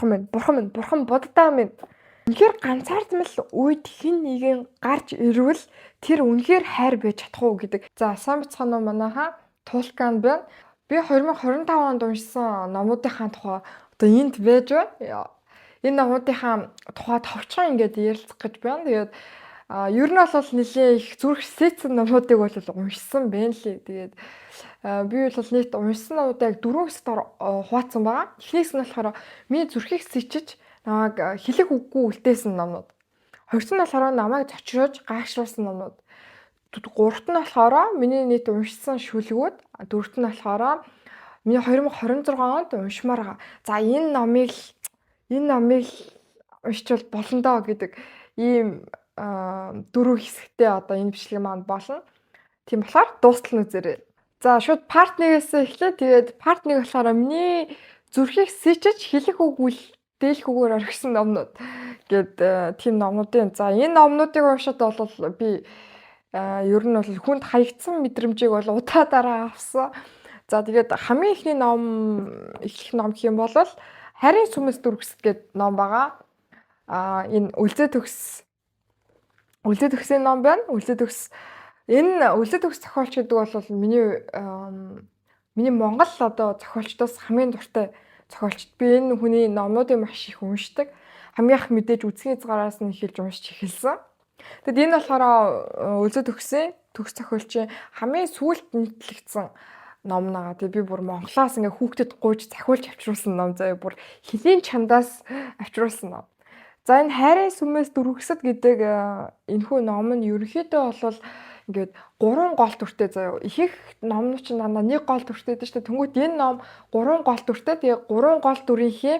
бурхан буддаа минь. Үнэхээр ганцаардмал үед хэн нэгэн гарч ирвэл тэр үнэхээр хайр байж чадах уу гэдэг. За сайн бацхан уу манайха Тулкан байна. Би 2025 онд уншсан номуудынхаа тухай одоо энд байж байна. Энэ номуудынхаа тухай товчхон ингээд ярилцах гэж байна. Тэгээд ер нь бол нэлээ их зүрх сэтсэн номуудыг бол уншсан байна лээ. Тэгээд би бол нийт уншсан номуудыг 4 хэсэгт хуваацсан байгаа. Эхнийс нь болохоор миний зүрхийг сэтчиж намайг хэлэх үггүй үлдээсэн номнууд. Хоёрт нь болохоор намайг зочроож гайхшруулсан номнууд. Гуравт нь болохоор миний нийт уншсан шүлгүүд. Дөрөвт нь болохоор миний 2026 онд уншмаар байгаа. За энэ номыг уншчвал болно доо гэдэг ийм 4 хэсэгтэй одоо энэ бичлэг маань болно. Тийм болохоор дуустал нь үзээрэй. За шууд part 1-ээс эхлэе. Тэгээд part 1 болохоор миний зүрхийг сэтчиж хэлэх үг үлдээх үгээр орхисон номнууд гэд тийм номнуудын. За энэ номнуудыг уншаад бол би ер нь бол хүнд хаягдсан мэдрэмжийг бол удаадараа авсан. За тэгээд хамгийн эхний эхлэх ном гэх юм бол Харийн сүмэс дүргэс гэдэг ном байгаа. Энэ үлзээ төгсийн ном байна. Энэ үлзээ төгс зохиолч гэдэг бол миний Монгол одоо зохиолчдоос хамгийн дуртай зохиолч. Би энэ хүний номнуудыг маш их уншдаг. Хамгийн их мэдээж үзгийн хязгаараас нь эхэлж уншиж эхэлсэн. Тэгэд энэ болохоор үлзээ төгс зохиолчийн хамгийн сүүлд нийтлэгдсэн ном нагаа. Тэгээ би бүр монголоос ингээ хүүхдэд гуйж захиулж авчруулсан ном заяа. Бүр хэлийн чандаас авчруулсан ном. За энэ Харийн сүмэс дүргэсэд гэдэг энэхүү ном нь ерөнхийдөө бол ингээд 3 гол дүртэй заяа. Ихэнх номнууд чинь дандаа 1 гол дүртэй дээ шүү дээ. Тэнгүүд энэ ном 3 гол дүртэй. Тэгээ 3 гол дүрийнхээ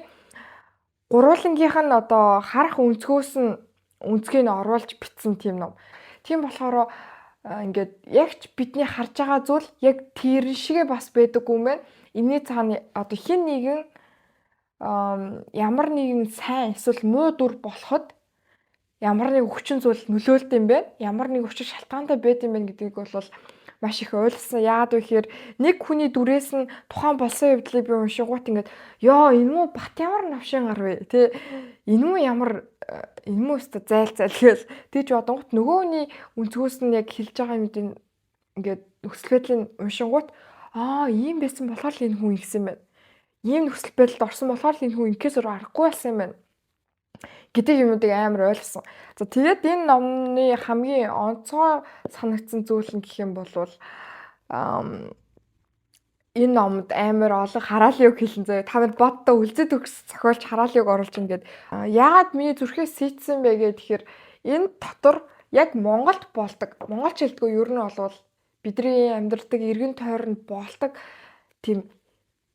гурвуулангийнх нь одоо харах өнцгөөс нь үнцгийг нь оруулж бичсэн тийм ном. Тийм болохоор ингээд яг ч бидний харж байгаа зүйл яг тэр шигээ бас байдаггүй юм байна. Энэний цаана одоо хэн нэгэн ямар нэгэн сайн эсвэл муу дүр болоход ямар нэг хүчин зүйл нөлөөлт юм бэ? Ямар нэг учир шалтгаантай байд юм бэ гэдгийг бол маш их ойлгосон. Яагаад вэ гэхээр нэг хүний дүрээс нь тухайн болсон явдлыг би уншингууд ингээд энэ муу бат ямар навшин гар вэ? Тэ энэ муу өстө зайл гээл тийж бодонгууд нөгөөний өнцгөөс нь яг хэлж байгаа юм ингээд нөхцөл байдлыг уншингууд ийм байсан болохоор л энэ хүн ингэсэн байна. Ийм нөхцөл байдалд орсон болохоор л энэ хүн инкээс өөр аргагүй болсон юм байна гэдэг юмнуудыг амар ойлгосон. За тэгээд энэ номны хамгийн онцгой санагдсан зүйл нь гэх юм бол энэ номд амар олон хараалын үг хэлэн заяа. Та нар боддоо үлзээ төгс зохиолч хараалын үг оруулж ингээд яагаад миний зүрхээс сэтсэн бэ гэхээр энэ дотор яг Монголд болдог. Монголч хэлдэггүй ер нь бол бидний амьдралдаг эргэн тойронд болдог тийм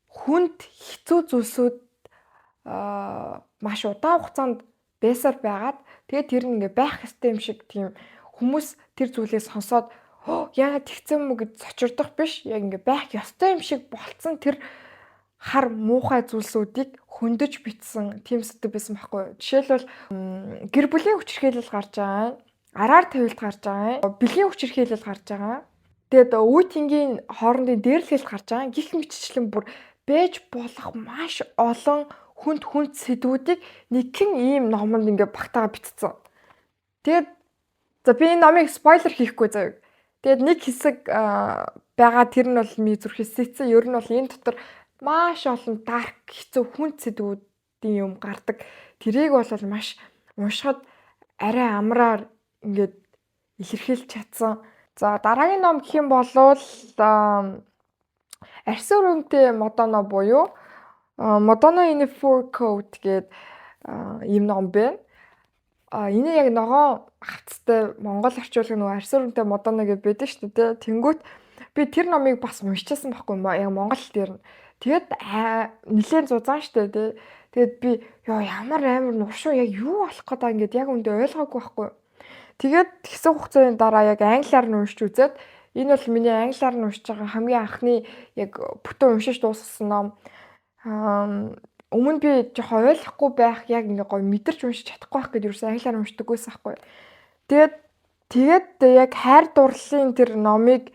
хүнд хэцүү зүйлсүүд маш удаан хугацаанд байсаар байгаад тэгээд тэр нь ингээ байх ёстой юм шиг тийм хүмүүс тэр зүйлээ сонсоод яагаад тэгсэн мө гэж сочирдох биш яг ингээ байх ёстой юм шиг болцсон тэр хар муухай зүйлсүүдийг хөндөж битсэн тийм сэдв байсан байхгүй. Жишээлбэл гэр бүлийн хүчирхийлэл гарч байгаа, араар тавилт гарч байгаа, бэлгийн хүчирхийлэл гарч байгаа. Тэгээд үе тэнгийн хоорондын дээрлэлт гарч байгаа. Гих мэтчлэн бүр бэж болох маш олон хүнд сэдвүүдийг нэгэн ийм номонд ингээ багтаага битцсэн. Тэгээд за би энэ номыг спойлер хийхгүй заяа. Тэгээд нэг хэсэг байгаа тэр нь бол миний зүрхээс сэтсэн. Ер нь бол энэ дотор маш олон дарк хэцүү хүнд сэдвүүдийн юм гардаг. Тэрийг бол маш уншихад арай амраар ингээд илэрхийлж чадсан. За дараагийн ном гэх юм бол Арьсан өрөмтэй Модоно буюу Модоно in a Fur Coat гэдэг ийм ном байна. Энэ яг ногоон хавцтай монгол орчуулга нөгөө Арьсан өрөмтэй Модоно гэдэг байдаг шүү дээ. Тэнгүүт би тэр номыг бас уншижсэн байхгүй яг монгол дээр нь. Тэгээд нэлээд зузаан шүү дээ. Тэгээд би ямар амар нуршуу яг юу болох гэдэг ингээд яг үндэ ойлгоогүй байхгүй. Тэгээд тэгсэн хугацааны дараа яг англиар нь уншиж үзээд энэ бол миний англиар нь уншиж байгаа хамгийн анхны яг бүтэн уншиж дуусгасан ном. Өмнө би жоохон ойлгохгүй байх яг ингээ гоё мэдэрч уншиж чадахгүй байх гэдээ юусэн англиар уншдаггүйсэн байхгүй. Тэгээд яг хайр дурлалын тэр номыг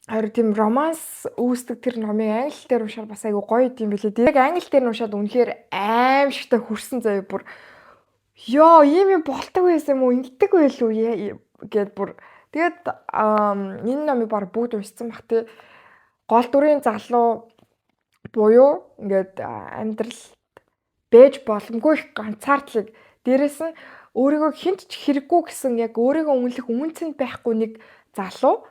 Харин тийм романс үүсдэг тэр номыг англи дээр уншаад бас айгүй гоё юм билээ. Яг англи дээр уншаад үнэхээр аимшигтай хүрсэн заяа бүр ёо ийм юм болдог байсан юм уу? Ингэдэг байлгүй гэд бүр тэгээд энэ номыг баг бүгд уншсан бах тий. Гол дүрийн залуу буюу ингээд амьдрал бэж боломгүй их ганцаардлыг дээрэс нь өөрийгөө хинт ч хэрэггүй гэсэн яг өөрийгөө үнэлэх үнцэнд байхгүй нэг залуу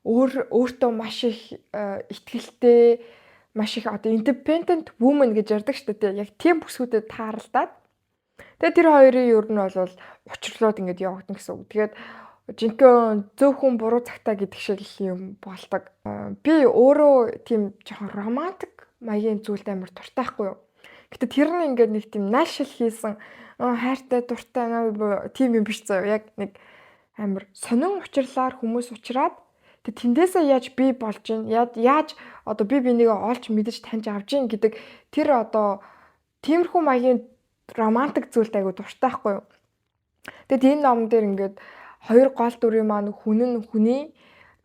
өөртөө маш их итгэлтэй маш их одоо independent woman гэж ярьдаг шүү дээ. Яг тийм бүсгүүдэд тааралдаад тэгээ тэр хоёрын ер нь бол учрлууд ингээд явагдана гэсэн үг. Тэгээд жинхэнэ зөвхөн буруу цагтаа гэдэг шиг юм болдог. Би өөрөө тийм жоохон романтик маягийн зүйлд амар дуртай байхгүй юу. Гэтэ тэр нь ингээд нэг тийм наашил хийсэн хайртай дуртай тийм юм биш заяа. Яг нэг амар сонин учрлаар хүмүүс уулзраад тэндээсээ яаж би болж гин яаж одоо би бинийгээ олж мэдэж таньж авж гин гэдэг тэр одоо тиймэрхүү маягийн романтик зүйлд айгу дуртай байхгүй юу. Тэгэд энэ ном дээр ингээд хоёр гол дүрийн маань хүний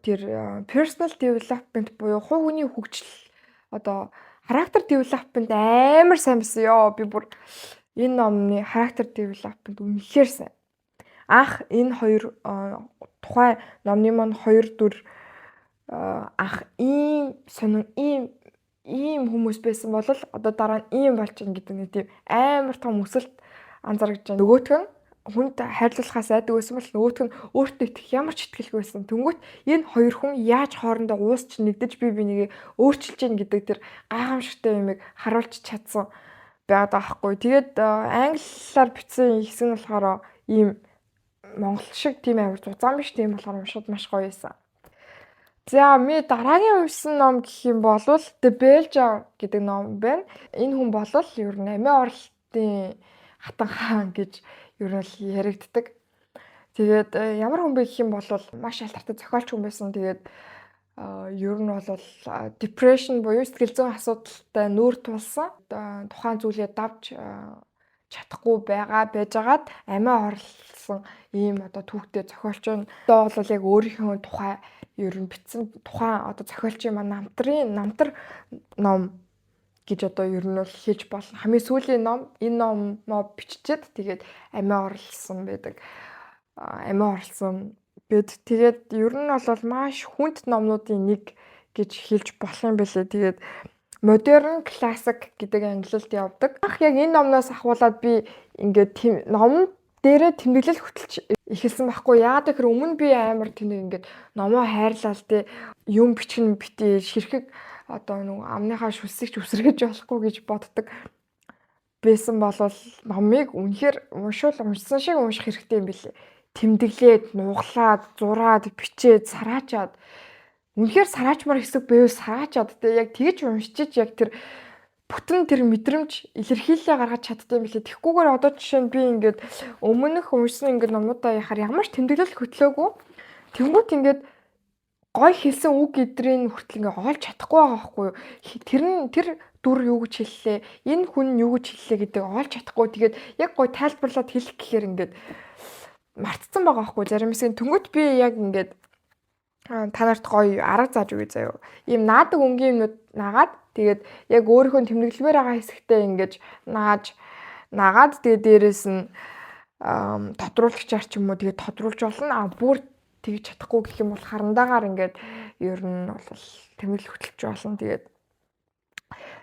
тэр personal development буюу хувь хүний хөгжил одоо характер development амар сайн байсан ёо. Би бүр энэ номны характер development үнэхээр сайн. Анх энэ хоёр тухайн номны маань хоёр дүр анх ийм сонин ийм хүмүүс байсан бол одоо дараа нь ийм болж байгаа гэдэг нэг тийм амар том өсөлт анзаарч байгаа. Нөгөөх нь хүнд хайрлуулахаас айдаг байсан бол нөгөөх нь өөртөө итгэх ямар ч итгэлгүй байсан. Тэнгүүт энэ хоёр хүн яаж хоорондоо уусч нэгдэж бие бинийгээ өөрчилж гин гэдэг тэр гайхамшигтай юмыг харуулж чадсан байгаад байгаа хгүй. Тэгээд англиар бичсэн хэсэг нь болохоор ийм монгол шиг тийм амар зузаан биш тийм болохоор уншаад маш гоё байсан. За ми дараагийн уншсан ном гэх юм бол The Belger гэдэг ном байна. Энэ хүн бол ер нь амиа оролтын хатан хаан гэж ер нь яригддаг. Тэгээд ямар хүн бэ гэх юм бол маш алдартай зохиолч хүн байсан. Тэгээд ер нь бол depression буюу сэтгэл зүйн асуудалтай нүүр тулсан. Тухайн зүйлээ давж чадахгүй байжгаад амиа орлсон ийм одоо түүхтэй зохиолч нь одоо бол яг өөрийнхөө тухай ер нь бичсэн тухайн одоо зохиолчийн маань намтар ном гэж одоо ер нь бол хийж болно. Хамгийн сүүлийн ном энэ номоо биччихэд тэгээд амиа орлсон байдаг. Амиа орлсон бид тэгээд ер нь бол маш хүнд номнуудын нэг гэж хэлж болох юм билээ. Тэгээд модерн классик гэдэг ангилалд явдаг. Яг энэ номноос ахуулаад би ингээд ном дээрээ тэмдэглэл хөтлөж эхэлсэн байхгүй. Яагаад гэхээр өмнө би амар тэнийг ингээд номоо хайрлал те юм бичин битээ ширхэг одоо нэг амныхаа шүсэгч үсрэгэж болохгүй гэж боддог байсан болол номыг үнэхээр уншсан шиг унших хэрэгтэй юм билээ. Тэмдэглээд, нуглаад, зураад, бичээд, сараачаад үнэхээр сараачмаар хэсэг байвал сараачаад те яг тэгж уншиж яг тэр бүтэн тэр мэдрэмж илэрхийлэлээ гаргаж чаддсан юм билээ. Тэгхгүйгээр одоо жишээ нь би ингээд өмнөх уншсан ингээд номуудаа яхаар ямар ч тэмдэглэл хөтлөөгүй. Тэнгүүт ингээд гой хэлсэн үг эдрийн хүртэл ингээд олж чадахгүй байгаа байхгүй юу. Тэр дүр юу гэж хэллээ, энэ хүн юу гэж хэллээ гэдэг олж чадахгүй. Тэгээд яг гой тайлбарлаад хэлэх гэхээр ингээд мартцсан байгаа байхгүй зарим хэсэг. Тэнгүүт би яг ингээд та нарт гоё арга зааж өгье заяа. Ийм наадаг өнгийн юмнууд нагаад тэгээд яг өөрийнхөө тэмдэглэмээр байгаа хэсэгтээ ингэж наагаад тэгээд дээрэс нь тодруулагчаар ч юм уу тэгээд тодруулж болно. Бүр тэгж чадахгүй гэх юм бол харандаагаар ингээд ер нь бол тэмдэглэл хөтлөж болно. Тэгээд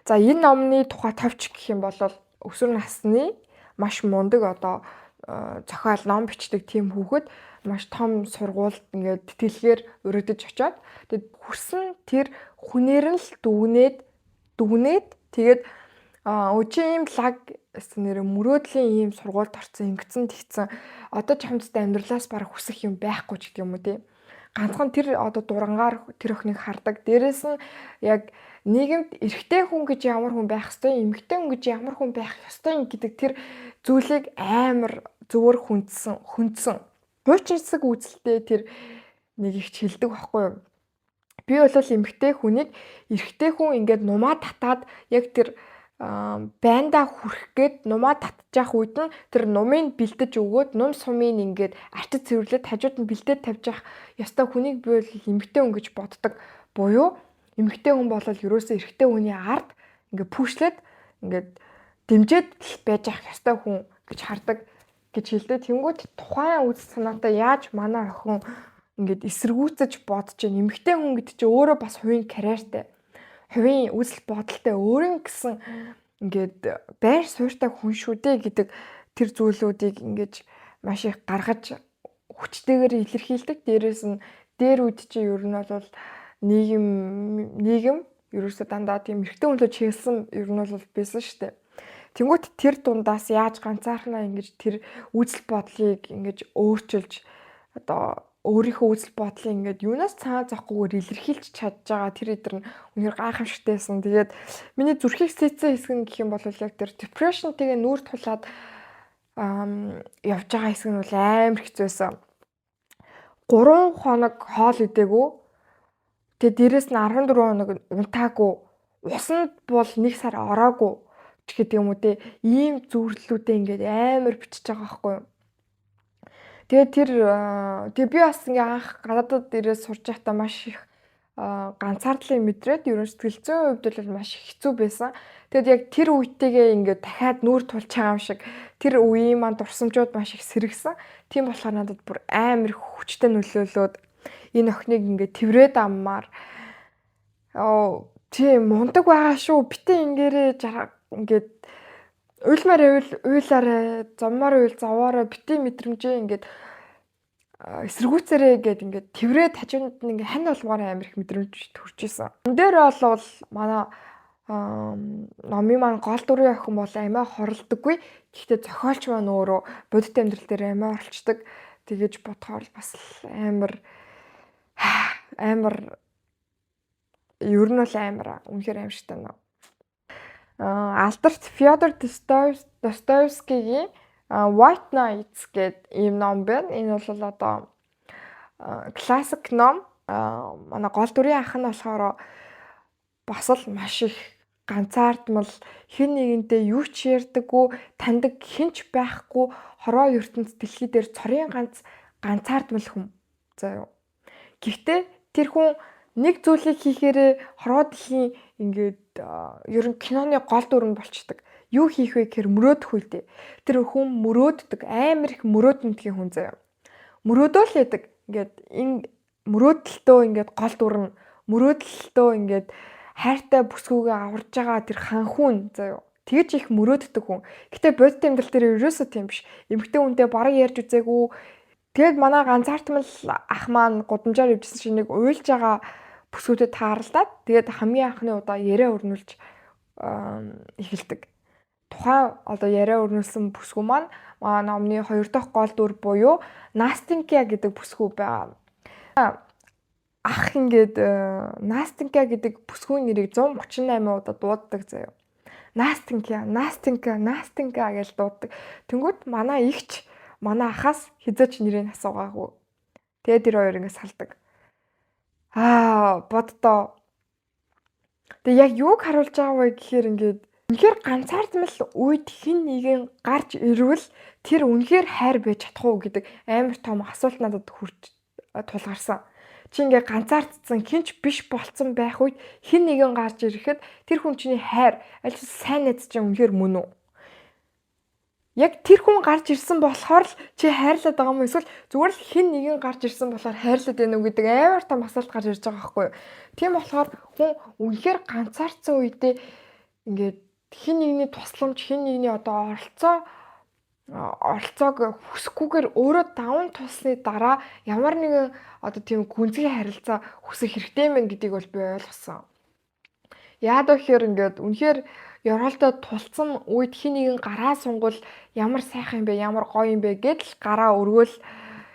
за энэ номны тухай товч гэх юм бол өсвөр насны маш мундаг одоо зохиол ном бичдэг тийм хүүхэд маш том сургуульд ингээд тэтгэлгээр өрөөдөж очиод тэгээд хүрсэн тэр хүнээр нь л дүгнээд тэгээд өчиг ийм лаг нэр мөрөөдлийн ийм сургуульд орсон ингэсэн тэгсэн одоо ч хамтдаа амьдралаас бараг хүсэх юм байхгүй ч гэдэг юм уу тий. Ганцхан тэр одоо дурангаар тэр охиныг хардаг. Дээрээс нь яг нийгэмд эрэгтэй хүн гэж ямар хүн байх ёстой, эмэгтэй хүн гэж ямар хүн байх ёстой гэдэг тэр зүйлийг амар зөвөр хүндсэн. Хуучинсаг үзэлтэй тэр нэг их хэлдэг байхгүй юу? Би бол эмэгтэй хүнийг эрэгтэй хүн ингээд нумаа татаад яг тэр байндаа хүрэх гээд нумаа татчих үед нь тэр нумыг бэлдэж өгөөд нум сумыг ингээд арчиж цэвэрлээд хажууд нь бэлдээд тавьж явах ёстой хүнийг би бол эмэгтэй хүн гэж боддог. Буюу эмэгтэй хүн бол ерөөсөө эрэгтэй хүний ард ингээд пүүшлээд ингээд дэмжиж байж явах ёстой хүн гэж хардаг гэж хэлдэг. Тэнгүүд тухайн үзэл санаатай яаж манай охин ингээд эсэргүүцэж бодож байна. Эмэгтэй хүн гэдэг чинь өөрөө бас хувийн карьертай. Хувийн үзэл бодолтой өөрийн гэсэн ингээд байр суурьтай хүн шүү дээ гэдэг тэр зүйлүүдийг ингээд маш их гаргаж хүчтэйгээр илэрхийлдэг. Дээрээс нь дээр үед чи ер нь бол нийгэм ерөөсөө дандаа тийм эрэгтэй хүнлөө чиглэсэн ер нь бол байсан шүү дээ. Тэнгүүт тэр дундаас яаж ганцаархнаа ингэж тэр үзэл бодлыг ингэж өөрчилж одоо өөрийнхөө үзэл бодлыг ингээд юунаас цаа зохгүйгээр илэрхийлж чадж байгаа тэр идэр нь үнээр гайхамшигтайсэн. Тэгээд миний зүрхийг сэтсэн хэсэг нь гэх юм бол яг тэр depression-тэйгээ нүүр тулаад явж байгаа хэсэг нь бол амар хэцүүсэн. 3 хоног хоол идээгүй. Тэгээд дээрэс нь 14 хоног унтаагүй. Усанд бол 1 сар ороогүй гэдэг юм уу те. Ийм зүйлүүдээ ингээд амар бичиж байгаа байхгүй юу. Тэгээд би бас ингээ анх гадаадд ирээд сурч байхдаа маш их ганцаардлыг мэдрээд ерөн сэтгэл зүйн хувьд бол маш хэцүү байсан. Тэгэд яг тэр үетэйгээ ингээ дахиад нүүр тулж байгаа юм шиг тэр үеийн маань дурсамжууд маш их сэргсэн. Тийм болохоор надад бүр амар хүчтэй нөлөөлөөд энэ охиныг ингээ тэврээд аммаар тийм мундаг байгаа шүү. Битээ ингээрээ ингээд уйлмаар уйлаарэ, зоммоор уйл заваараа битээ мэдрэмжээ ингээд эсэргүүцээрээ ингээд тэврээд хажуунд нь ингээд хань болгоор амар их мэдрэмж төрж исэн. Энд дээр бол манай номын маань гол дүрийн охин бол амиа хорлдоггүй. Гэхдээ зохиолч маань өөрөө бодит амьдрал дээр амиа оролцдог. Тэгэж бодохоор бас амар ер нь бол амар үнэхээр аимшигтай нөө. Алдарт Фёдор Достоевскийгийн White Nights гэдэг ийм ном байна. Энэ бол одоо классик ном. Манай гол дүрийн ах нь болохоор бас л маш их ганцаардмал, хэн нэгэнтэй юу ч ярьдаггүй, таньдаг хинч байхгүй, хороо ертөнц дэлхий дээр цорын ганцаардмал хүн. За юу. Гэхдээ тэр хүн нэг зүйлийг хийхээрээ хороо дэлхийн ингээд ер нь киноны гол дүр нь болчдөг. Юу хийх вэ гэхээр мөрөөдөх үедээ. Тэр хүн мөрөөддөг, амар их мөрөөдөнтгийн хүн заяа. Мөрөөдөөл яадаг. Ингээд энэ мөрөөдөлтөө ингээд гол дүр нь мөрөөдөлтөө ингээд хайртай бүсгүйгээ аварж байгаа тэр ханхүүн заяа. Тэгж их мөрөөддөг хүн. Гэтэ бодит амьдрал дээр ерөөсөө тийм биш. Эмэгтэй хүнтэй бараг ярьж үзээгүй. Тэгэд манай ганцаардмал ах маань гудамжаар ивжсэн шинийг уйлж байгаа бүсгүүдэд тааралдаад тэгээд хамгийн анхны удаа яриа өрнүүлж эхэлдэг. Тухайн одоо яриа өрнүүлсэн бүсгүй маань номны 2 дахь гол дүр буюу Настенька гэдэг бүсгүй байгаа. Ах ингээд Настенька гэдэг бүсгүй нэрийг 138 удаа дууддаг заяа. Настенька гэж дууддаг. Тэнгүүд манай ихч манай ахаас хизээч нэрийг асуугаагүй. Тэгээд тэр хоёр ингээд салдаг. Боддоо. Тэгээ яг юуг харуулж байгаа вэ гэхээр ингээд үнэхээр ганцаардмал үед хэн нэгэн гарч ирвэл тэр үнэхээр хайр байж чадах уу гэдэг амар том асуулт надад тулгарсан. Чи ингээд ганцаардсан хинч биш болцсон байх үед хэн нэгэн гарч ирэхэд тэр хүн чиний хайр аль сайн найз чинь үнэхээр мөн үү? Яг тэр хүн гарч ирсэн болохоор л чи хайрлаад байгаа юм эсвэл зүгээр л хэн нэгэн гарч ирсэн болохоор хайрлаад байна уу гэдэг амар том асуулт гарч ирж байгаа байхгүй юу. Тийм болохоор хүн үнэхээр ганцаардсан үедээ ингээд хэн нэгний тусламж, хэн нэгний одоо оролцоог хүсэхгүйгээр өөрөө даван тулсны дараа ямар нэгэн одоо тийм гүнзгий харилцаа хүсэх хэрэгтэй мэн гэдгийг бол би ойлгосон. Яад гэхээр ингээд үнэхээр ёроолтой тулцсан үед хэн нэгэн гараа сунгал ямар сайхан юм бэ, ямар гоё юм бэ гэдэл гараа өргөөл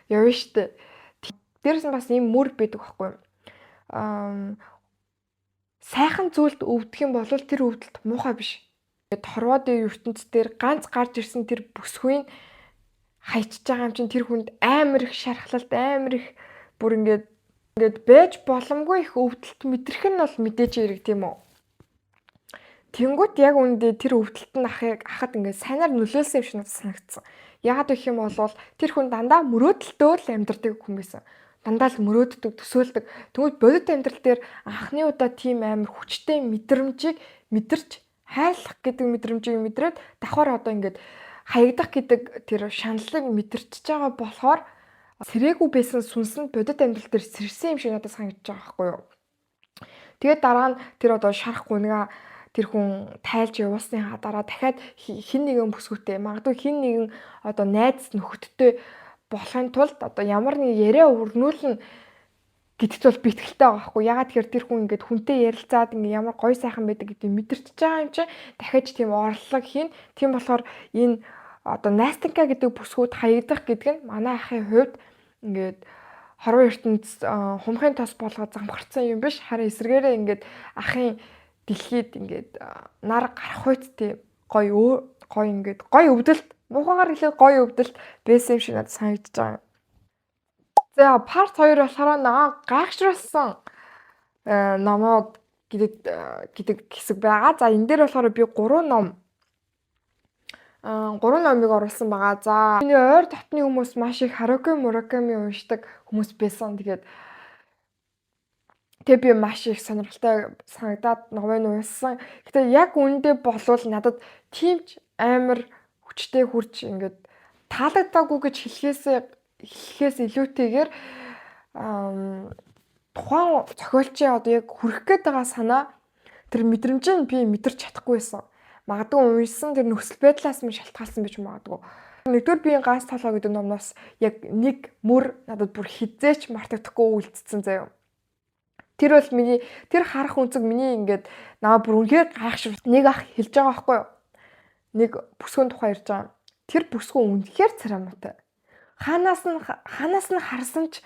явна штэ. Дээрээс нь бас ийм мөр байдаг байхгүй юу? Сайхан зүйлд өвдөх юм бол тэр өвдөлт муухай биш. Торвоодын ертөнц дээр ганц гарч ирсэн тэр бүсгүй хайчиж байгаа юм чинь тэр хүнд амар их шархалт, амар их бүр ингээд байж боломгүй их өвдөлт мэдрэх нь бол мэдээж хэрэг тийм үү. Тэнгүүт яг үүндээ тэр өвдөлт нь ахад ингээд сайнаар нөлөөлсөн юм шиг надад санагдсан. Яагаад гэх юм бол тэр хүн дандаа мөрөөдөлтөө л амьдардаг хүн байсан. Дандаа л мөрөөддөг, төсөөлдөг. Тэгвэл бодит амьдрал дээр анхны удаа тийм амар хүчтэй мэдрэмжийг мэдэрч хайрлах гэдэг мэдрэмжийг мэдрээд давхар одоо ингээд хаягдах гэдэг тэр шаналлыг мэдэрч байгаа болохоор сэрээгүй байсан сүнс нь бодит амьдрал дээр сэрсэн юм шиг надад санагдаж байгаа байхгүй юу. Тэгээд дараа нь тэр одоо шарах гүнгээ тэр хүн тайлж явуулсныхаа дараа дахиад хин нэгэн бүсгүйтэй магадгүй хин нэгэн одоо найз нөхөдтэй болохын тулд одоо ямар нэг яриа өрнүүлнэ гэдэгт бол би итгэлтэй байгаа байхгүй. Ягаад тэгэхээр тэр хүн ингээд хүнтэй ярилцаад ингээд ямар гоё сайхан байдаг гэдгийг мэдэрч байгаа юм чинь дахиад тийм орлог хийн. Тийм болохоор энэ одоо найстанка гэдэг бүсгүүд хаягдах гэдэг нь манай ахын хувьд ингээд хорвоо ертөнц хумхын тос болгоод замхарцсан юм биш. Харин эсвэргээрээ ингээд ахын дэлхийд ингээд нар гарах үйт тийм гоё ингээд гоё өвдөлт муухайгаар хэлээд гоё өвдөлт байсан юм шиг надад санагдаж байгаа. За part 2 болохоор наа гайхшруулсан номууд гэдэг хэсэг байгаа. За энэ дээр болохоор би 3 номыг оруулсан байгаа. За миний ойр дотны хүмүүс маш их Харуки Мураками уншдаг хүмүүс байсан. Тэгээ би маш их сонирхолтой санагдаад номыг уншсан. Гэтэ яг үүндээ болвол надад тиймч амар хүчтэй хурж ингээд таалагдаагүй гэж хэлэхээс илүүтэйгээр тухайн зохиолчийн одоо яг хүрэх гээд байгаа санаа тэр мэдрэмжийг би мэдэрч чадахгүй байсан. Магадгүй уншсан тэр нөхцөл байдлаас минь шалтгаалсан байж магадгүй. Нэгдүгээр би ганц толгой гэдэг номноос яг нэг мөр надад бүр хизээч мартагдахгүй үлдсэн заяа. Тэр бол миний тэр харах үнцэг миний ингээд наа бүр үнхээр гайхшир. Нэг ах хэлж байгаа байхгүй юу? Нэг бүсгүйн тухай ярьж байгаа. Тэр бүсгүй үнэхээр царай муутай. Ханаас нь харсан ч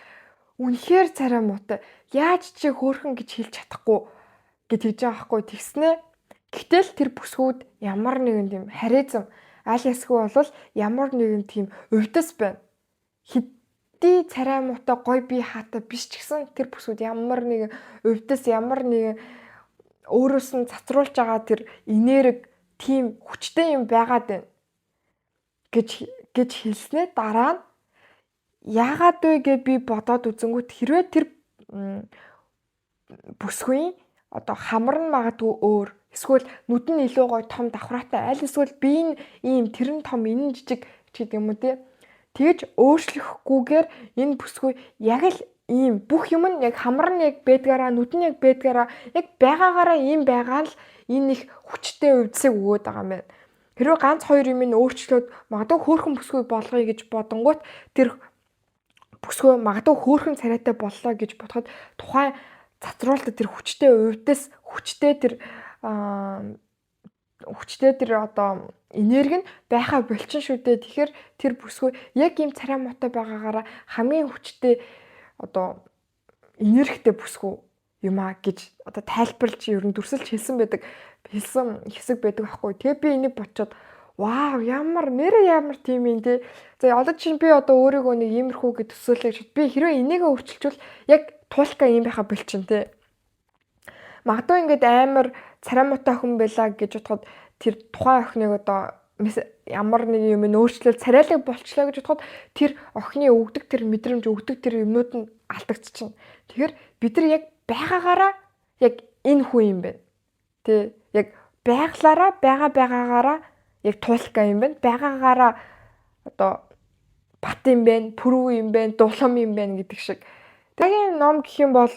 үнэхээр царай муутай. Яаж чи хөөрхөн гэж хэлж чадахгүй гэж хэлж байгаа байхгүй. Тэгснэ. Гэтэл тэр бүсгүүд ямар нэгэн тийм харизм аль ясгүй бол ямар нэгэн тийм увдас байна. Хэдий царай муутай гой бие хаатай биш ч гэсэн тэр бүсгүүд ямар нэгэн увдас ямар нэгэн өөрөөс нь цацруулж байгаа тэр энерги тийм хүчтэй юм байгаад байна гэж хэлснээр дараа нь яагаад вэ гэж би бодоод үзэнгүүт хэрвээ тэр бүсгүй одоо хамар нь магадгүй өөр эсвэл нүд нь илүү гоё том давхраатай аль эсвэл би ийм тэрэн том энэ жижиг гэдэг юм уу те тэгж өөрчлөхгүйгээр энэ бүсгүй яг л ийм бүх юм нь яг хамар нь яг байдгаараа нүд нь яг байдгаараа яг байгаагаараа ийм байгаа л энэ их хүчтэй өвдсөг өгөөд байгаа юм байна. Хэрвээ ганц хоёр юм нь өөрчлөөд магадгүй хөөрхөн бүсгүй болгоё гэж бодонгууд тэр бүсгүй магадгүй хөөрхөн царайтай боллоо гэж бодоход тухайн цацруулалтад тэр хүчтэй өвдөс хүчтэй тэр одоо энерги нь байхаа болчин шүү дээ. Тэгэхээр тэр бүсгүй яг ийм царай муутай байгаагаараа хамгийн хүчтэй одоо энергитэй бүсгүй юм а гэж одоо тайлбарлаж ер нь дүрсэлж хэлсэн хэсэг байдаг байхгүй. Тэгээ би энийг бодцоод вау ямар тийм юм те. За одоо чинь би одоо өөрийгөө нэг иймэрхүү гэж төсөөлөж би хэрвээ энийгээ өөрчилжүүл яг туулка юм байхаа болчин те. Магадгүй ингээд амар царай муутай хүн байлаа гэж бодоход тэр тухайн охиныг одоо ямар нэг юм өөрчлөл царайлаг болчлоо гэж бодоход тэр охины өгдөг тэр мэдрэмж өгдөг тэр юмнууд нь алдагдчихна. Тэгэхээр бид нар яг байгаагаараа яг энэ хүн юм байна. Тэ яг байглаараа байгаагаараа яг туулка юм байна. Байгаагаараа одоо бат юм байна, пүрүү юм байна, дулам юм байна гэдэг шиг. Тэгийн ном гэх юм бол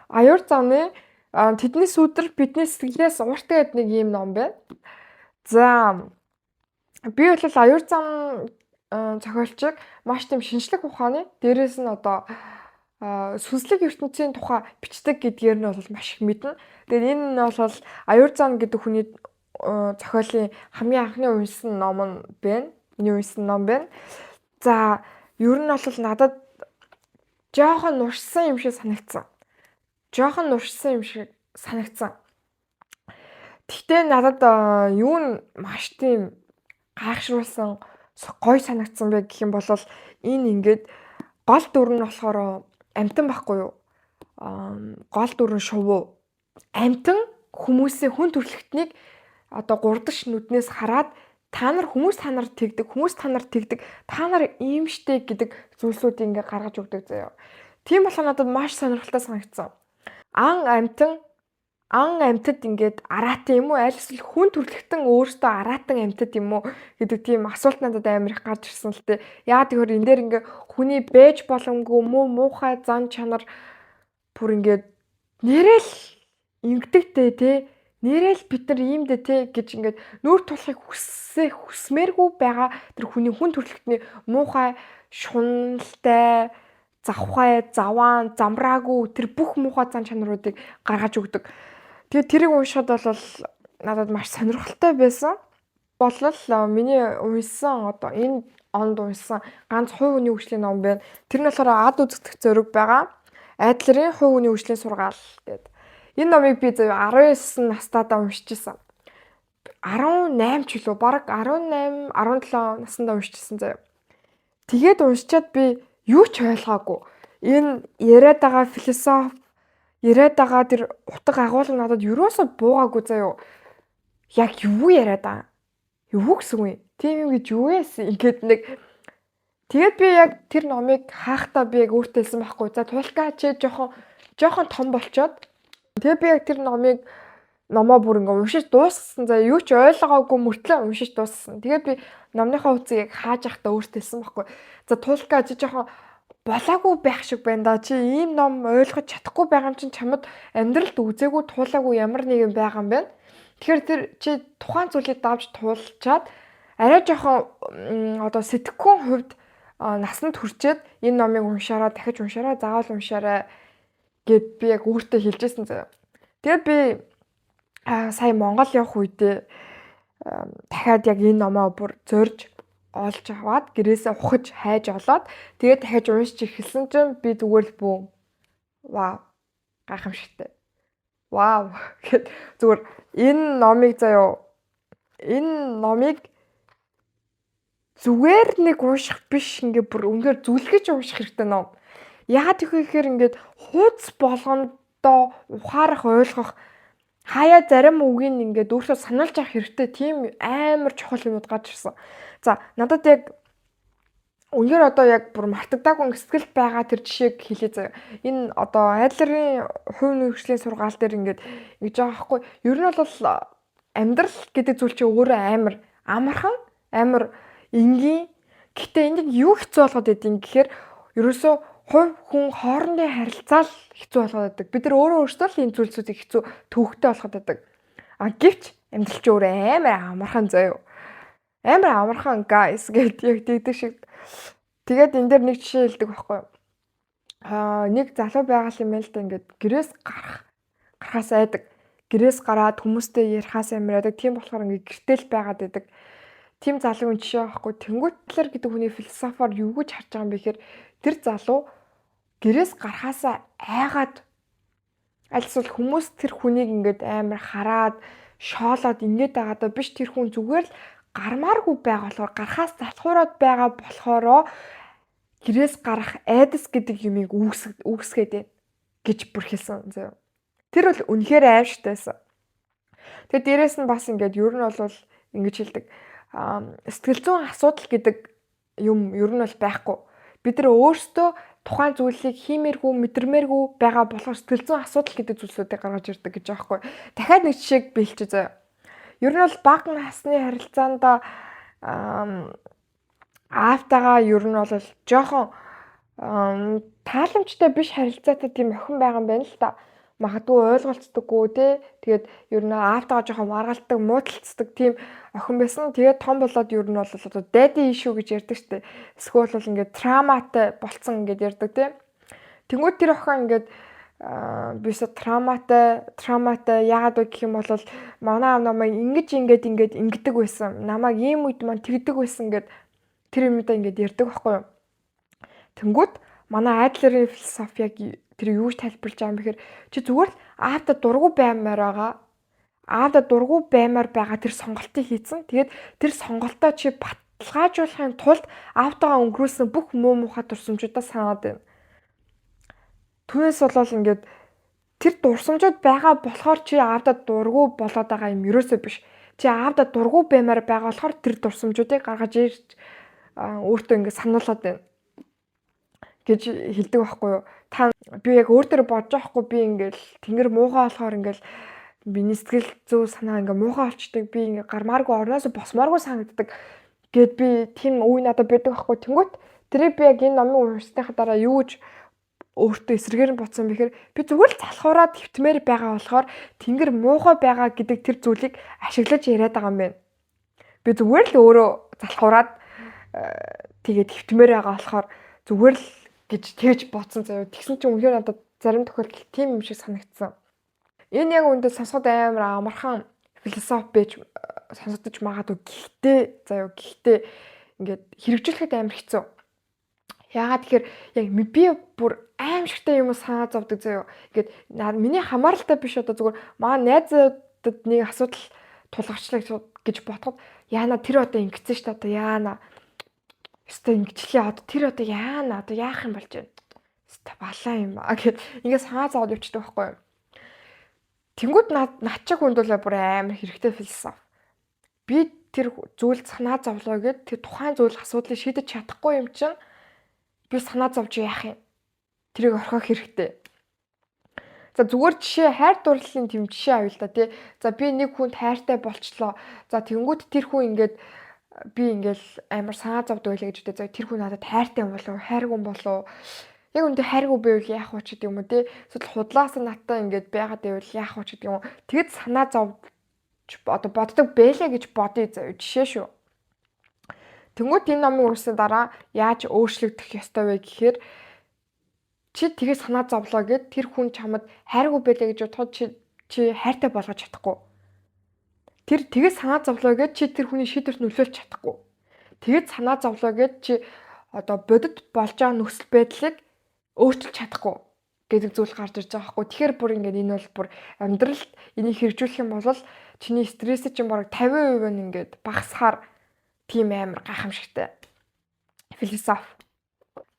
аюур замны тэдний сүдэр бидний сэтгэлээс ууртай гэдэг нэг юм ном байна. За би бол аюур зам зохиолчийг маш тийм шинжлэх ухааны дээрээс нь одоо сүнслэг ертөнцийн тухай бичдэг гэдгээр нь бол маш их мэднэ. Тэгээд энэ нь бол аюур зам гэдэг хүний зохиолын хамгийн анхны уншсан ном нь байна. Миний уншсан ном байна. За ер нь бол надад жоохон нуршсан юм шиг санагдсан. Гэхдээ надад юу нь маш тийм гайхшруулсан гоё санагдсан бэ гэх юм бол энэ ингээд гол дүр нь болохоор амтан байхгүй юу? Гол дүр нь шувуу. Амтан хүмүүсийн хүн төрөлхтнийг одоо гурдаш нүднээс хараад та нар тэгдэг, та нар ийм штэ гэдэг зүйлсүүдийг ингээ гаргаж өгдөг заяа. Тийм болохоор надад маш сонирхолтой санагдсан. Ан амьтад ингээд араатан юм уу? Аль эсвэл хүн төрөлхтөн өөртөө араатан амьтад юм уу гэдэг тийм асуулт надад амар их гарч ирсэн л дээ. Яагаад гэвэл энэ дээр ингээ хүний бэж боломгүй муухай зан чанар бүр ингээд нэрэл ингэдэгтэй те нэрэл бид нар иймдэ те гэж ингээд нүүр тулахыг хүсмээргүй байгаа тэр хүний хүн төрөлхтний муухай шуналтай завхай заваан замраагүй тэр бүх муухай зан чанаруудыг гаргаж өгдөг. Тэгээд тэрийг уншихад бол надад маш сонирхолтой байсан. Болол миний уншсан одоо энэ онд уншсан ганц хувь хүний хөгжлийн ном байна. Тэр нь болохоор ад үзэгдэх зориг байгаа. Адлерын хувь хүний хөгжлийн сургаал гэдэг. Энэ номыг би 19 настайдаа уншижсэн. 18 ч үлээ баг 18 17 наснда уншижсэн заяа. Тэгээд уншичаад би юу ч ойлгоогүй. Энэ яриад байгаа философи яриад байгаа тэр утга агуулга надад юусоо буугаагүй заяа. Яг юу яриад байгаа? Юу гэсэн үг? Тийм юм гэж юу яасан? Ингээд нэг тэгээд би яг тэр номыг хаахтаа би яг өөртөө хэлсэн байхгүй. За тулка чи жоохон том болчоод тэгээд би яг тэр номоо бүр ингээ уншиж дуусгасан. За юу ч ойлгоогүй мөртлөө уншиж дуусгасан. Тэгээд би номныхаа үцгийг яг хааж явахдаа өөртөө хэлсэн байхгүй. За тулка чи жоохон болоогүй байх шиг байна да. Чи ийм ном ойлгож чадахгүй байгаа юм чинь чамд амьдралд үзээгүй туулаагүй ямар нэгэн байгаа юм байна. Тэгэхээр тэр чи тухайн зүйлийг давж туулчаад арай жоохон одоо сэтгэхүйн хувьд насанд хүрчээд энэ номыг уншаараа дахиж уншаараа заавал уншаарай гэд би яг өөртөө хэлжсэн заяа. Тэгээд би сая Монгол явах үедээ дахиад яг энэ номоо бүр зорж олж аваад гэрээсээ ухаж хайж олоод тэгээд дахиж уншиж эхэлсэн чинь би зүгээр л бүү вау гайхамшигтай. Вау гэд зүгээр энэ номыг зүгээр нэг унших биш ингээ бүр үнээр зүлгэж унших хэрэгтэй ном. Яагаад гэхээр ингээд хуудас болгондоо ухаарах ойлгох хаяа зарим үгийг ингээд өөртөө сануулж авах хэрэгтэй тийм амар чухал юмуд гарч ирсэн. За надад яг үнээр одоо яг бүр мартагдаагүй сэтгэлд байгаа тэр жишээг хэлээ заяа. Энэ одоо Адлерын хувь нөхцөлийн сургаал дээр ингээд ингэж байгаа байхгүй. Ер нь бол амьдрал гэдэг зүйл чинь өөрөө амар амархан, амар энгийн. Гэхдээ энд юу хэцүү болгоод байдгийг гэхээр ерөөсөө хувь хүн хоорондын харилцаа л хэцүү болгоод байдаг. Бид нар өөрөөсөө л энэ зүйлсүүдийг хэцүү төвөгтэй болгоод байдаг. Гэвч амьдрал чинь өөрөө амар амархан заяа. Амар амархан guys гэдэг яг тэгдэг шиг. Тэгээд энэ дээр нэг жишээ хэлдэг байхгүй. Нэг залуу байгаал юм байл та ингээд гэрээс гарахаас айдаг. Гэрээс гараад хүмүүстэй ярихаас амираадаг. Тийм болохоор ингээд гэртэл байгаад байдаг. Тийм залуугийн жишээ байхгүй. Тэнгуүтлэр гэдэг хүний философоор юу гэж харж байгаа юм бэ гэхээр тэр залуу гэрээс гарахаасаа айгаад аль эсвэл хүмүүс тэр хүнийг ингээд амар хараад шоолоод ингээд байгаадаа биш тэр хүн зүгээр л гармааргүй байгаа болохоор гарахаас залхуураад байгаа болохоро гэрээс гарах айдас гэдэг юмыг үүсгээд байна гэж бүр хэлсэн зөө. Тэр бол үнэхээр аимшигтайсан. Тэгээд дээрэс нь бас ингээд ер нь бол ингэж хэлдэг. Сэтгэл зүйн асуудал гэдэг юм ер нь бол байхгүй. Бид нар өөрсдөө тухайн зүйлийг хиймээргүй, мэдэрмээргүй байгаа болохоор сэтгэл зүйн асуудал гэдэг зүйлсүүдийг гаргаж ирдэг гэж байгаа байхгүй. Дахиад нэг жишээг биелчээ зөө. Ер нь бол бага насны харилцаанд аавтайгаа ер нь бол жоохон тааламжтай биш харилцаатай тийм охин байгаа юм байна л та. Магадгүй ойлголцдоггүй те. Тэгээд ер нь аавтайгаа жоохон маргалдаг, муудалцдаг тийм охин байсан. Тэгээд том болоод ер нь бол одоо daddy issue гэж ярьдаг штэ. Эсвэл бол ингээд травматай болцсон ингээд ярьдаг те. Тэнгүүд тэр охин ингээд бисо травматай яагаад вэ гэх юм бол манай аав намайг ингээд ингэдэг байсан. Намайг ийм үед маань тэгдэг байсан гэд тэр юмудаа ингээд ярьдаг байхгүй юу. Тэнгүүд манай Адлерын философи яг тэр юу ч тайлбарлаж байгаа юм бэхээр чи зүгээр л аавда дургу баймаар байгаа тэр сонголтыг хийцэн. Тэгээд тэр сонголтоо чи баталгаажуулахын тулд аавтайгаа өнгөрүүлсэн бүх муу мухай дурсамжуудаа санаад байна. Түүнээс болол ингээд тэр дурсамжууд байгаа болохоор чи аавда дургу болоод байгаа юм ерөөсөө биш. чи аавда дургу баймаар байгаа болохоор тэр дурсамжуудыг гаргаж ирж өөртөө ингээд сануулад байна гэж хэлдэг байхгүй юу. Би яг өөр дээр бодож байхгүй би ингээл тэнгэр муухай болохоор ингээл миний сэтгэл зүй санаа ингээ муухай болчдөг. Би ингээ гармааргүй орноос босмооргүй санагддаг гэд би тийм үе надад байдаг байхгүй. Тэнгүүт тэрийг би яг энэ номын уншсныхаа дараа юу гэж өөртөө эсрэгээр нь бодсон бэхээр би зүгээр л залхуураад твтмээр байгаа болохоор тэнгэр муухай байгаа гэдэг тэр зүйлийг ашиглаж яриад байгаа юм байна. Би зүгээр л өөрөө залхуураад тэгээд твтмээр байгаа болохоор зүгээр л гэж тэгж бодсон заяа. Тэгсэн чинь үнэхээр надад зарим тохиолдолд тийм юм шиг санагдсан. Энэ яг үүндээ сонсоход амар амархан философи байж сонсогдож магадгүй. Гэхдээ ингээд хэрэгжүүлэхэд амар хэцүү. Яагаад тэгэхээр яг би бүр аимшигтай юм санаа зовдөг заяа. Ингээд миний хамааралтай биш одоо зүгээр маа найзуудад нэг асуудал тулгарчлаа гэж бодоход яана тэр одоо ингэсэн ш та одоо яана өстой ингэчлээ одоо тэр одоо яана одоо яах юм болж байна. Өстой балаа юм аа гэд ингээд санаа зовоод явчихдаг байхгүй юу. Тэнгүүд над чиг хүнд бол бүр амар хэрэгтэй философи. Би тэр зүйл санаа зовлоо гэд тэр тухайн зүйл асуудлыг шийдэж чадахгүй юм чинь би санаа зовж яах юм? Тэрийг орхиох хэрэгтэй. За зүгээр жишээ хайр дурлалын тийм жишээ авъя л да тий. За би нэг хүнд хайртай болчлоо. За тэнгүүд тэр хүн ингээд би ингээл амар санаа зовдөг байлаа гэж үтэй. За тэр хүн надад хайртай юм болов уу? Хайргүй болов уу? Яг үндэ хайргүй байвал яах вэ ч гэдэг юм уу те. Эсвэл худлаас натаа ингээд байгаад байвал яах вэ ч гэдэг юм уу. Тэгэд санаа зовж одоо боддог байлаа гэж бодъё заяа жишээ шүү. Тэнгүүд энэ номын үрсний дараа яаж өөрчлөгдөх ёстой вэ гэхээр чи тэгээ санаа зовлоо гэд тэр хүн чамд хайргүй байлаа гэж бодоход чи хайртай болгож чадахгүй. Тэр тэгээ санаа зовлоо гэд чи тэр хүний шийдвэрт нөлөөлж чадахгүй. Тэгээд санаа зовлоо гэд чи одоо бодит болж байгаа нөхцөл байдлыг өөрчилж чадахгүй гэдэг зүйл гарч ирж байгаа байхгүй. Тэгэхээр бүр ингээд энэ бол бүр амьдралд энийг хэрэгжүүлэх юм бол чиний стресс чинь бараг 50% нь ингээд багасхаар тийм амар гайхамшигтай философи.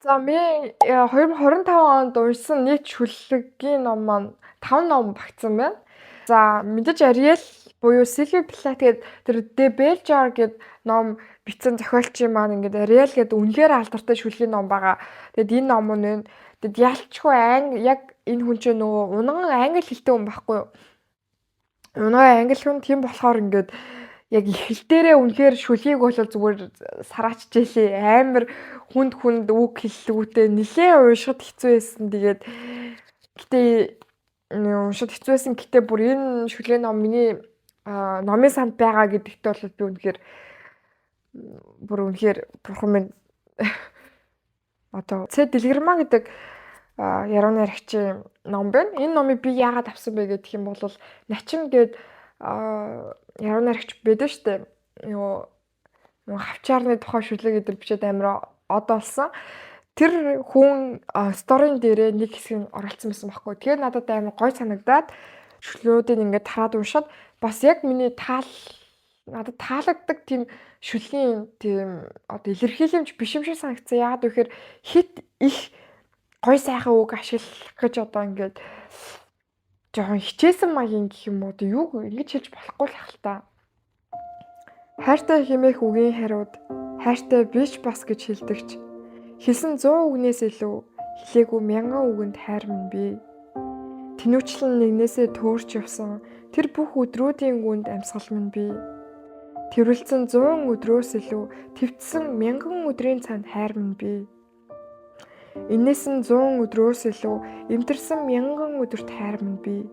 За би 2025 онд уншсан нийт шүллэгийн ном маань 5 ном багтсан байна. За мэдээж Ариэл буюу Сильви Плат гэдэг тэр Дэ Белжар гэдэг ном бичсэн зохиолчийн маань ингээд Ариэл гэдэг үнэхээр алдартай шүлгийн ном байгаа. Тэгэд энэ ном нь тэгэд ялчгүй яг энэ хүн чинь нөгөө унган англи хэлтэй хүн байхгүй юу? Унган англи хүн тийм болохоор ингээд яг эхэл дээрээ үнэхээр шүлгийг бол зүгээр сараачжээ амар хүнд үг хэллэгүүтэй нэлээд уншихад хэцүү байсан. Тэгээд гэтээ уншихад хэцүү байсан. Гэтээ бүр энэ шүлгийн ном миний номын санд байгаа гэдэгт бол би үнэхээр бурхан минь одоо Цэ Дэлгэрмаа гэдэг ярууны архичийн ном байна. Энэ номыг би яагаад авсан бэ гэх юм бол Начин гээд ярууны архич байдаг штэ. Нөгөө хавчаарны тухай шүлэг гэдэр бичээд амар од болсон. Тэр хүн сторийн дээрээ нэг хэсгийг оруулсан байсан байхгүй. Тэгээд надад амар гой санагдаад шүлгүүдийг ингээд тараад уншаад бас яг миний надад таалагддаг тийм шүлгийн тийм одоо илэрхийлэмж биш юм шиг санагдсан. Яагаад вэ гэхээр хит их гой сайхан үг ашиглах гэж одоо ингээд жоохон хичээсэн маягийн гэх юм уу одоо юу ингэж хэлж болохгүй л хэл та. Хайртай хэмээх үгийн хариуд хайртай биш бас гэж хэлдэгч. Хэлсэн 100 үгнээс илүү хэлээгүй 1000 үгэнд хайр минь бий. Тэнүүчлэн нэгнээсээ төөрч явсан тэр бүх өдрүүдийн гүнд амьсгал минь бий. Тэрвэлцэн 100 өдрөөс илүү твцсэн 1000 өдрийн цанд хайр минь бий. Инээс нь 100 өдрөөс илүү эмтэрсэн 1000 өдөрт хайр минь бий.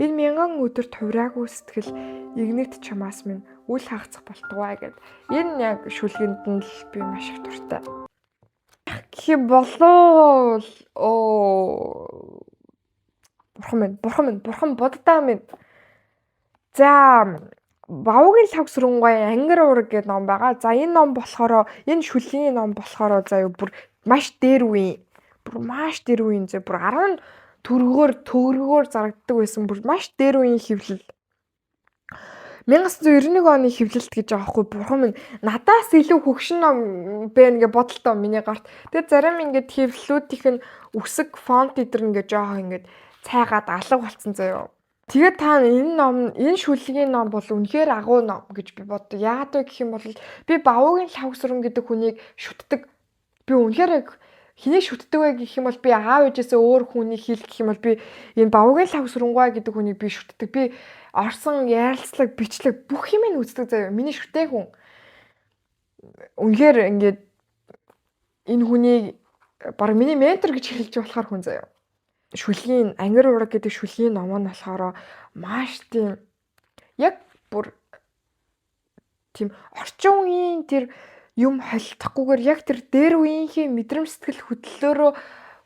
Энэ 1000 өдөрт хувраагүй сэтгэл игнэгт чамаас минь үл хагацах болтугай гэд. Энэ яг шүлгэнд нь л би маш их дуртай. Гэх болов бурхан боддаа минь. За Бавгийн лавг сүрэнгуй ангир уураг гэдэг ном байгаа. За энэ ном болохоор энэ шүлгийн ном болохоор заяа бүр маш дээр үе. Бүр 10 төгрөгөөр зарагддаг байсан. Бүр маш дээр үеийн хэвлэл. 1991 оны хэвлэлт гэж байгаа хгүй бурхан минь надаас илүү хөгшин ном байна гэж бодолтой миний гарт. Тэгээд зарим ингээд хэвлэлүүдийнх нь үсэг фонт эдэр ингээд жоох ингээд цайгаад алга болцсон заяа. Тэгээд та энэ шүлгийн ном бол үнэхээр агуу ном гэж би боддог. Яагаад вэ гэх юм бол би Бавуугийн Лхагвсран гэдэг хүнийг шүтдэг. Би үнэхээр хэнийг шүтдэг вэ гэх юм бол би аав ээжээсээ өөр хүнийг хэл гэх юм бол би энэ Бавуугийн Лхагвсрангуй гэдэг хүнийг би шүтдэг. Би орсон ярилцлага, бичлэг бүх юмыг үздэг заяа. Миний шүтээ хүн. Үнэхээр ингээд энэ хүнийг баг миний ментор гэж хэлж болохоор хүн заяа. Шүлгийн Ангир ураг гэдэг шүлгийн ном нь болохоор маш тийм яг бүр тийм орчин үеийн тэр юм холдохгүйгээр яг тэр дээр үеийнхээ мэдрэмж сэтгэл хөдлөлөөрөө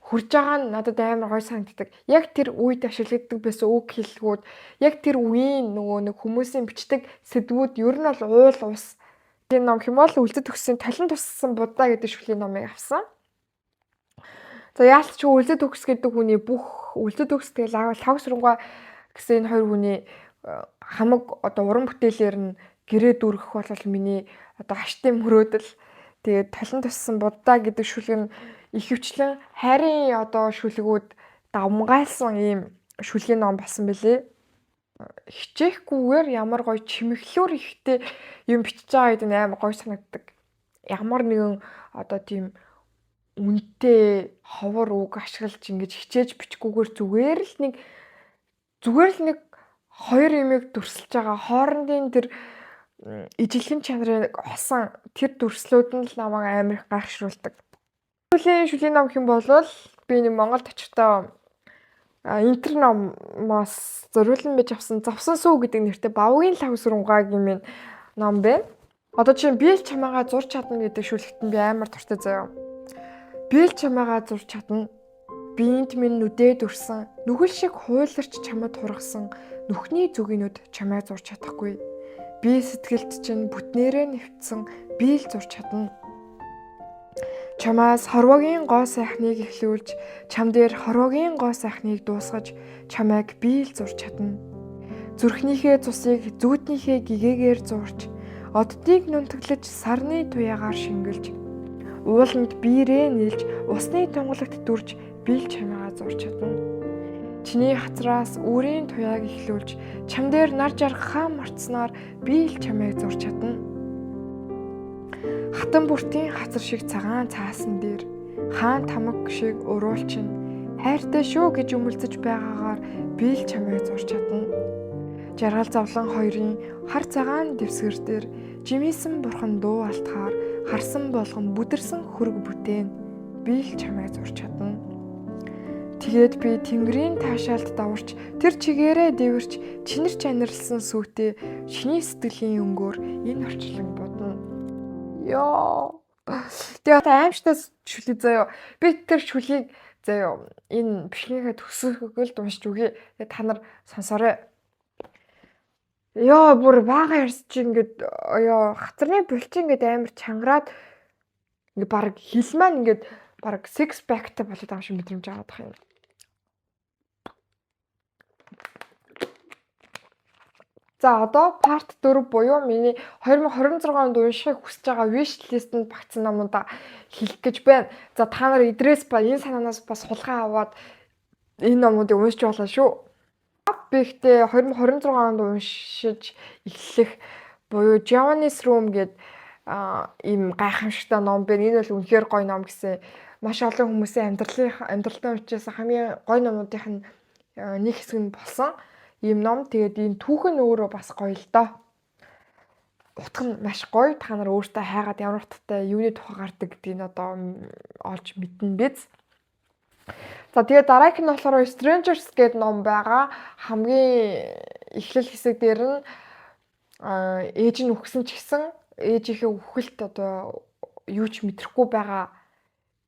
хурж байгаа нь надад амар гой санагддаг. Яг тэр үед ашиглагддаг байсан үг хэллэгүүд, яг тэр үеийн нөгөө нэг хүмүүсийн бичдэг сэдвүүд ер нь бол уул ус. Энэ ном Хямоол үлдэт төгссөн талент туссан Будда гэдэг шүлгийн номыг авсан. За яалт ч үлдэт төгс гэдэг хүний бүх үлдэт төгс тэгэл Лхагвсрангуй гэсэн энэ хоёр хүний хамаг одоо уран бүтээлээр нь гэрээ дүргэх бол миний одоо хаштын мөрөөдөл. Тэгээд талент туссан Будда гэдэг шүлэг нь ихэвчлэн хайрын одоо шүлгүүд давмгайлсан ийм шүлгийн ном болсон бэлээ. Хичээхгүйгээр ямар гоё чимэглүүр ихтэй юм бичиж байгаа гэдэг нь амар гоё санагддаг. Ямар нэгэн одоо тийм үнэтэй ховор үг ашиглаж ингэж хичээж бичгүүгээр зүгээр л нэг хоёр юмыг дүрсэлж байгаа хоорондын тэр ижилхэн чанарыг осон тэр дүрслүүд нь л намайг амар их гайхшруулдаг. Шүлгийн ном хэм болвол би нэг Монголд очихдоо интер номоос зориулан байж авсан Завсан сүү гэдэг нэртэй Бавуугийн Лхагвсрангуйгийн ном байна. Одоо чинь би л чамаагаа зурч чадна гэдэг шүлэгт нь би амар дуртай заяа. Би л чамаагаа зурч чадна. Биенд минь нүдээд үрсэн, нүхэл шиг хуйларч чамд хургасан, нүхний зүгийнүүд чамайг зурч чадахгүй. Би сэтгэлд чинь бүтнээрээ нэвтсэн, би л зурч чадна. Чамаас хорвогийн гоо сайхныг эхлүүлж, чам дээр хорвогийн гоо сайхныг дуусгаж, чамайг би л зурч чадна. Зүрхнийхээ цусыг зүүднийхээ гэгээгээр зурч, оддыг нүнтгэлж сарны туяагаар шингэлж, ууланд биерээ нийлж, усны тунгалагт дүрж, би л чамайгаа зурч чадна. Чиний хацраас үрийн туяаг эхлүүлж, чам дээр нар жаргахаа мартснаар би л чамайг зурч чадна. Хатан бүртийн хацар шиг цагаан цаасан дээр хаан тамаг шиг уруулчин хайртай шүү гэж өмөлцөж байгаагаар би л чамайг зурч чадна. Жаргал завлан хоёрын хар цагаан дэвсгэр дээр жимээсэн бурхан дуу алтахаар харсан болгон бүдэрсэн хөрөг бүтээн би л чамайг зурч чадна. Тэгээд би тэнгэрийн таашаалд даварч тэр чигээрээ дэвэрч чинэр чанарлсан сүйтэй чиний сэтгэлийн өнгөөр энэ орчлон бодно. Ёо. Тэгээд аимштай шүлэг заяа. Би тэр шүлгийг заяа энэ бишгийнхээ төсөөлөлд уншиж үгүй. Тэгээд та нар сонсоорой. Ёо бүр бага ярьж ингээд ёо хацрын булчин ингээд амар чангараад ингээд баг хил маань ингээд баг six pack-тай болоод байгаа шиг мэдрэмж аваад байгаа юм. За одоо part 4 буюу миний 2026 онд уншихыг хүсэж байгаа wish list-д багтсан номуудаа хэлэх гэж байна. За та нар идрээс ба энэ санаанаас бас хулгай аваад энэ номуудыг уншиж болно шүү. Би ихтэй 2026 онд уншиж эхлэх буюу Giovanni's Room гэдэг ийм гайхамшигтай ном байна. Энэ бол үнэхээр гоё ном гэсэн. Маш олон хүмүүсийн амьдралын учраас хамгийн гоё номуудынх нь нэг хэсэг нь болсон. Ийм ном. Тэгээд энэ түүх нь өөрөө бас гоё л доо. Утга нь маш гоё. Та нар өөртөө хайгаад ямар утгатай юуны тухай гардаг гэдгийг одоо олж мэднэ биз. За тэгээд дараагийнх нь болохоор Strangers гэдэг ном байгаа. Хамгийн эхлэл хэсэг дээр нь ээж нь үхсэн ч гэсэн ээжийнхээ үхэлт одоо юу ч мэдрэхгүй байгаа.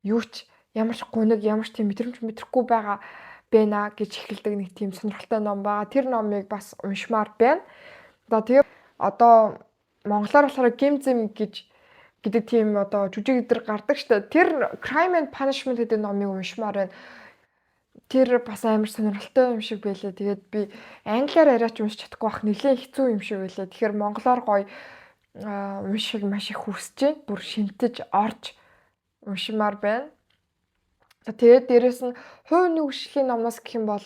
Юу ч ямар ч гуниг ямар ч тийм мэдрэмж мэдрэхгүй байгаа байна гэж эхэлдэг нэг тийм сонирхолтой ном байгаа. Тэр номыг бас уншмаар байна. За тэгээд одоо монголоор болохоор Гимзэм гэдэг тийм одоо жүжиг өдр гардаг штэ. Тэр Crime and Punishment гэдэг номыг уншмаар байна. Тэр бас амар сонирхолтой юм шиг байлаа. Тэгээд би англиар яриач уншиж чадахгүй бах нэлээд хэцүү юм шиг байлаа. Тэгэхээр монголоор гоё уншиг маш их хүсэж байна. Бүр шинтэж орж уншмаар байна. Тэгээд дээрэс нь хувь нэгүслийн номоос гэх юм бол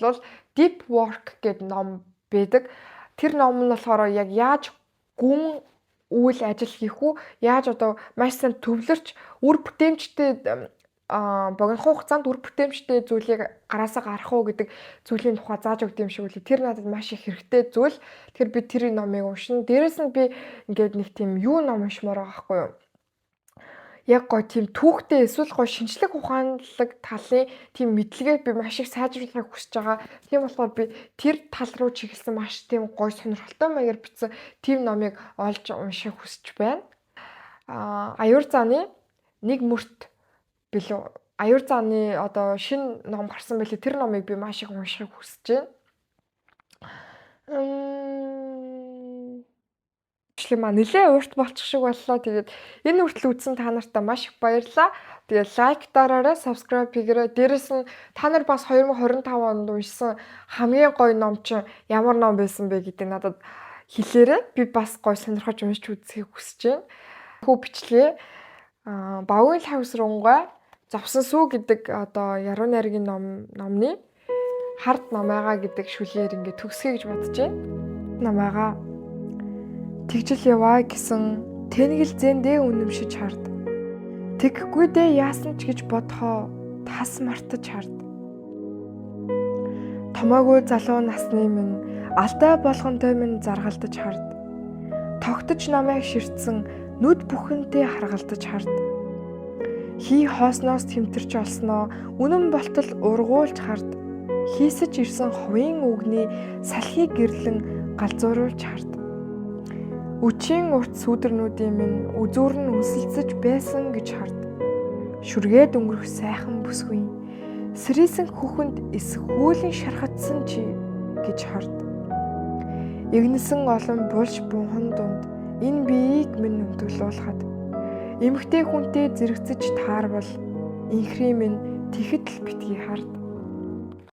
Deep Work гэдэг ном байдаг. Тэр ном нь болохоор яг яаж гүн үйл ажил хийх үү? Яаж одоо маш сайн төвлөрч үр бүтээмжтэй богино хугацаанд үр бүтээмжтэй зүйлийг гараасаа гарах уу гэдэг зүйлийн тухай зааж өгд юм шиг үлээ. Тэр надад маш их хэрэгтэй зүйл. Тэгэхээр би тэр номыг уншина. Дээрээс нь би ингээд нэг тийм ном уншмаар байгаа байхгүй юу? Яг гоё тийм түүхтэй эсвэл гоё шинжлэх ухаанлаг талын тийм мэдлэгээ би маш их сайжруулахыг хүсэж байгаа. Тийм болохоор би тэр тал руу чиглэсэн маш тийм гоё сонирхолтой маягаар бичсэн тийм номыг олж унших хүсэж байна. Аюур зааны нэг мөрт билүү. Аюур зааны одоо шинэ ном гарсан байлээ. Тэр номыг би маш их уншихыг хүсэж байна. Нэлээ урт болчих шиг боллоо. Тэгээд энэ хүртэл үзсэн та нартай маш их баярлалаа. Тэгээд лайк дараарай, subscribe хийгээрэй. Дээрэс нь та нар бас 2025 онд уншсан хамгийн гоё ном чинь ямар ном байсан бэ гэдэг надад хэлээрэй. Би бас гоё сонирхож уншиж үзэхийг хүсэж байна. Хүү бичлэгээ Багуун лавсруунгай Зовсон сүү гэдэг одоо яруу найргийн номны Хард намайгаа гэдэг шүлгээр ингээд төгсгэй гэж бодож байна. Намайгаа тэгжил яваа гэсэн тэнгэл зэндээ үнэмшиж хард. Тэгхгүй дээ яасан ч гэж бодхоо тас мартаж хард. Томоогүй залуу насны минь алдаа болгонтой минь заргалдаж хард. Тогтож намайг ширтсэн нүд бүхэнтэй харгалдаж хард. Хий хоосноос тэмтэрч олсноо үнэн болтол ургуулж хард. Хийсэж ирсэн ховын үгний салхийг гэрлэн галзууруулж хард. Үчийн урт сүүдэрнүүдийн минь үзүүр нь үнсэлцэж байсан гэж хард. Шүргээд өнгөрөх сайхан бүсгүй сэрийсэн хөхөнд эсхүүлийн шархатсан чи гэж хард. Игнэсэн олон булш бунхан дунд энэ биеийг минь өмтгөлуулахад эмгтэй хүнтэй зэрэгцэж таарвал инхри минь тэгэхэд л битгий хард.